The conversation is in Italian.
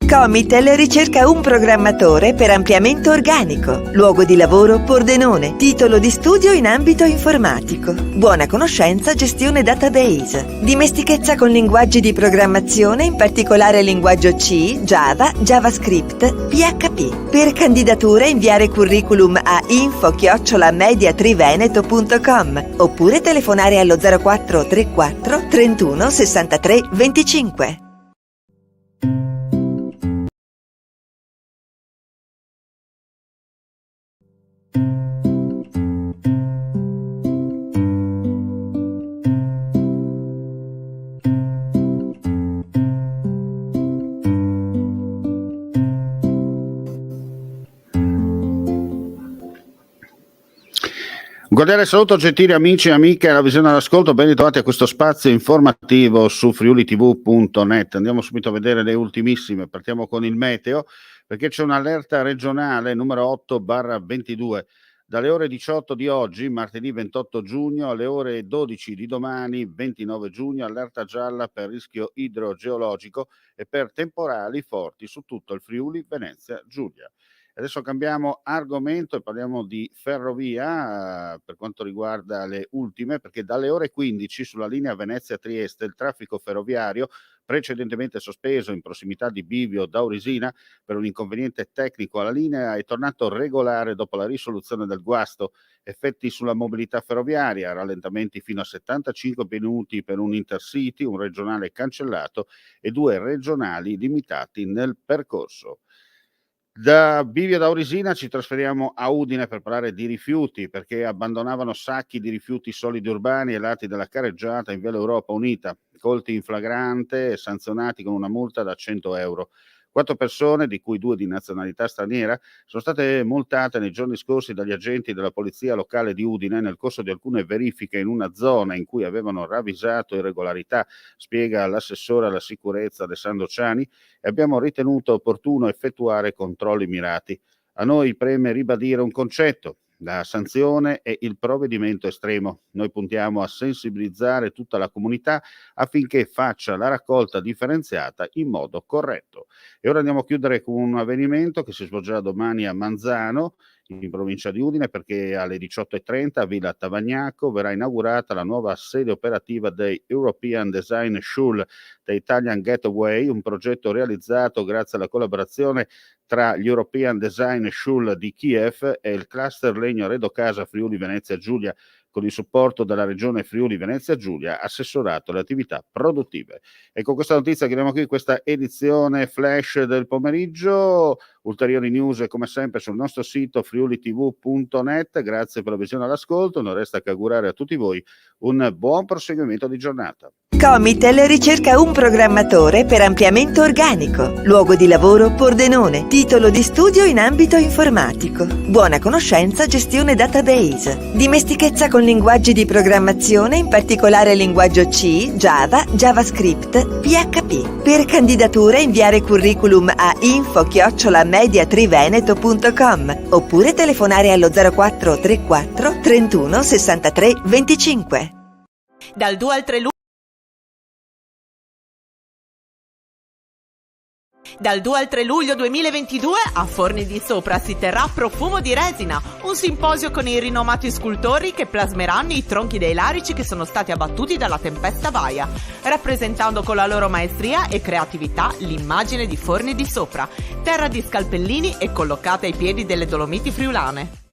Comitel ricerca un programmatore per ampliamento organico. Luogo di lavoro Pordenone. Titolo di studio in ambito informatico. Buona conoscenza gestione database. Dimestichezza con linguaggi di programmazione, in particolare linguaggio C, Java, JavaScript, PHP. Per candidature inviare curriculum a info@mediatriveneto.com oppure telefonare allo 0434 31 63 25. Un cordiale saluto gentili amici e amiche alla visione all'ascolto, ben ritrovati a questo spazio informativo su friulitv.net. Andiamo subito a vedere le ultimissime, partiamo con il meteo perché c'è un'allerta regionale numero 8/22 dalle ore 18 di oggi, martedì 28 giugno, alle ore 12 di domani, 29 giugno, allerta gialla per rischio idrogeologico e per temporali forti su tutto il Friuli Venezia Giulia. Adesso cambiamo argomento e parliamo di ferrovia per quanto riguarda le ultime, perché dalle ore 15 sulla linea Venezia-Trieste il traffico ferroviario, precedentemente sospeso in prossimità di Bivio d'Aurisina per un inconveniente tecnico alla linea, è tornato regolare dopo la risoluzione del guasto. Effetti sulla mobilità ferroviaria, rallentamenti fino a 75 minuti per un intercity, un regionale cancellato e 2 regionali limitati nel percorso. Da Bivio d'Aurisina ci trasferiamo a Udine per parlare di rifiuti, perché abbandonavano sacchi di rifiuti solidi urbani ai lati della carreggiata in Via Europa Unita, colti in flagrante e sanzionati con una multa da 100 euro. 4 persone, di cui 2 di nazionalità straniera, sono state multate nei giorni scorsi dagli agenti della polizia locale di Udine nel corso di alcune verifiche in una zona in cui avevano ravvisato irregolarità, spiega l'assessore alla sicurezza Alessandro Ciani, e abbiamo ritenuto opportuno effettuare controlli mirati. A noi preme ribadire un concetto: la sanzione è il provvedimento estremo. Noi puntiamo a sensibilizzare tutta la comunità affinché faccia la raccolta differenziata in modo corretto. E ora andiamo a chiudere con un avvenimento che si svolgerà domani a Manzano, in provincia di Udine, perché alle 18:30 a Villa Tavagnacco verrà inaugurata la nuova sede operativa dei European Design Schule The Italian Getaway, un progetto realizzato grazie alla collaborazione tra gli European Design Schule di Kiev e il cluster Legno Arredo Casa Friuli Venezia Giulia, con il supporto della regione Friuli Venezia Giulia, assessorato alle attività produttive. E con questa notizia chiudiamo qui questa edizione flash del pomeriggio. Ulteriori news come sempre sul nostro sito friulitv.net. Grazie per la visione all'ascolto, non resta che augurare a tutti voi un buon proseguimento di giornata. Comitel ricerca un programmatore per ampliamento organico. Luogo di lavoro Pordenone. Titolo di studio in ambito informatico. Buona conoscenza gestione database. Dimestichezza con linguaggi di programmazione, in particolare linguaggio C, Java, JavaScript, PHP. Per candidature inviare curriculum a info@mediatriveneto.com oppure telefonare allo 0434 31 63 25. Dal 2 al 3 luglio Dal 2 al 3 luglio 2022 a Forni di Sopra si terrà Profumo di Resina, un simposio con i rinomati scultori che plasmeranno i tronchi dei larici che sono stati abbattuti dalla tempesta Vaia, rappresentando con la loro maestria e creatività l'immagine di Forni di Sopra, terra di scalpellini e collocata ai piedi delle Dolomiti friulane.